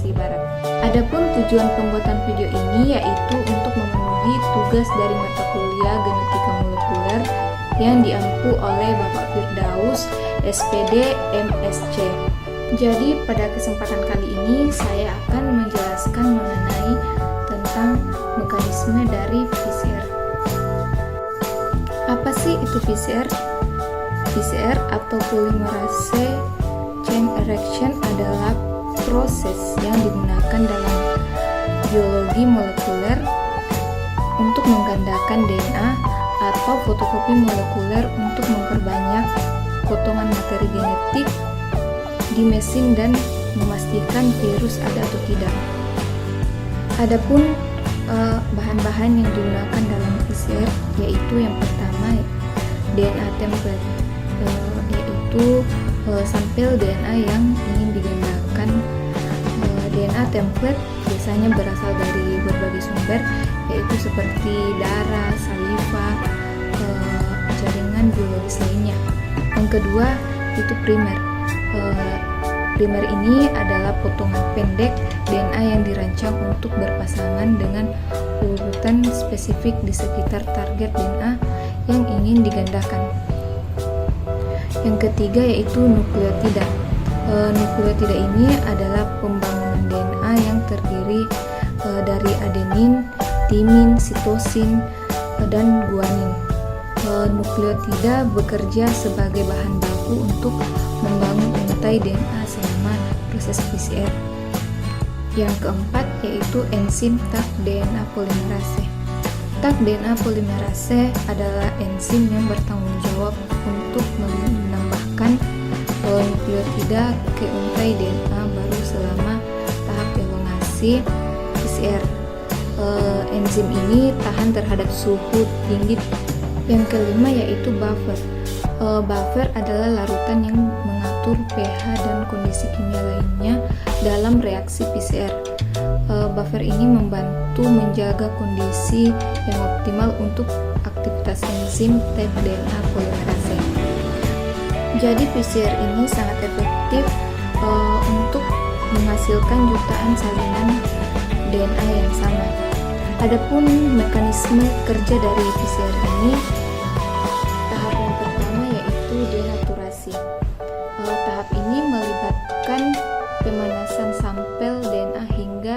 versi barat. Adapun tujuan pembuatan video ini yaitu untuk memenuhi tugas dari mata kuliah genetika molekuler yang diampu oleh Bapak Firdaus, SPD, MSc. Jadi pada kesempatan kali ini saya akan menjelaskan mengenai tentang mekanisme dari PCR. Apa sih itu PCR? PCR atau polymerase chain reaction adalah proses yang digunakan dalam biologi molekuler untuk menggandakan DNA atau fotokopi molekuler untuk memperbanyak potongan materi genetik di mesin dan memastikan virus ada atau tidak. Adapun bahan-bahan yang digunakan dalam PCR yaitu yang pertama DNA template, yaitu sampel DNA yang ingin digandakan. DNA template biasanya berasal dari berbagai sumber yaitu seperti darah, saliva, jaringan biologis lainnya. Yang kedua itu primer. Primer ini adalah potongan pendek DNA yang dirancang untuk berpasangan dengan urutan spesifik di sekitar target DNA yang ingin digandakan. Yang ketiga yaitu nukleotida. Nukleotida ini adalah pembangunan DNA yang terdiri dari adenin, timin, sitosin, dan guanin. Nukleotida bekerja sebagai bahan baku untuk membangun untai DNA selama proses PCR. Yang keempat yaitu enzim Taq DNA polymerase. Taq DNA polymerase adalah enzim yang bertanggung jawab untuk menambahkan nukleotida ke untai DNA baru selama tahap elongasi PCR. Enzim ini tahan terhadap suhu tinggi. Yang kelima yaitu buffer. Buffer adalah larutan yang mengatur pH dan kondisi kimia lainnya dalam reaksi PCR. Buffer ini membantu menjaga kondisi yang optimal untuk aktivitas enzim Taq DNA polymerase. Jadi PCR ini sangat efektif untuk menghasilkan jutaan salinan DNA yang sama. Adapun mekanisme kerja dari PCR ini, tahap yang pertama yaitu denaturasi. Tahap ini melibatkan pemanasan sampel DNA hingga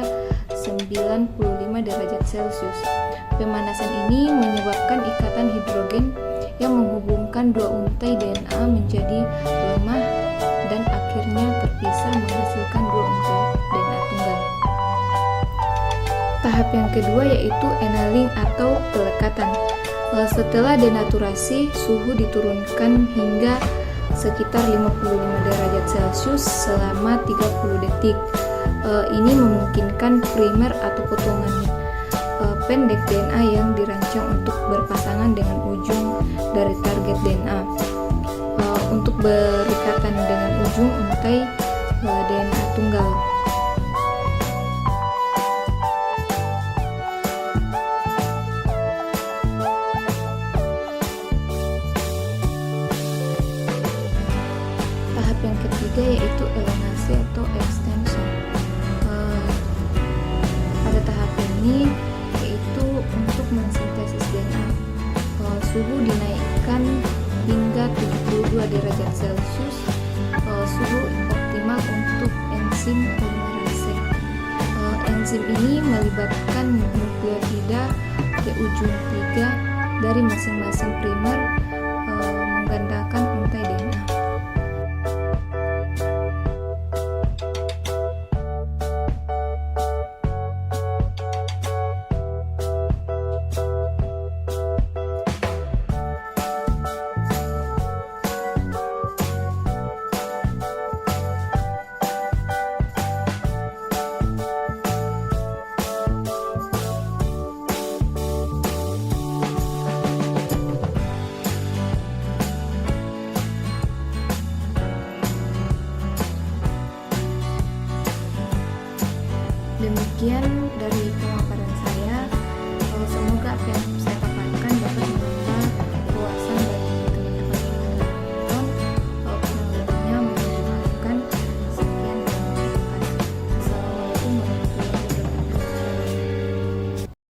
95 derajat Celcius. Pemanasan ini menyebabkan ikatan hidrogen yang menghubungkan dua untai DNA menjadi lemah dan akhirnya terpisah menghasilkan dua untai DNA tunggal. Tahap yang kedua yaitu annealing atau pelekatan. Setelah denaturasi, suhu diturunkan hingga sekitar 55 derajat Celcius selama 30 detik. Ini memungkinkan primer atau potongan pendek DNA yang dirancang untuk berpasangan dengan ujung dari target DNA untuk berikatan dengan ujung untai DNA tunggal. Tahap yang ketiga yaitu elongasi atau extension. Pada tahap ini yaitu untuk mensintesis DNA. Suhu dinaikkan hingga 72 derajat Celcius, suhu optimal untuk enzim polymerase. Enzim ini melibatkan nukleotida ke ujung 3 dari masing-masing primer menggandakan untai DNA. Demikian dari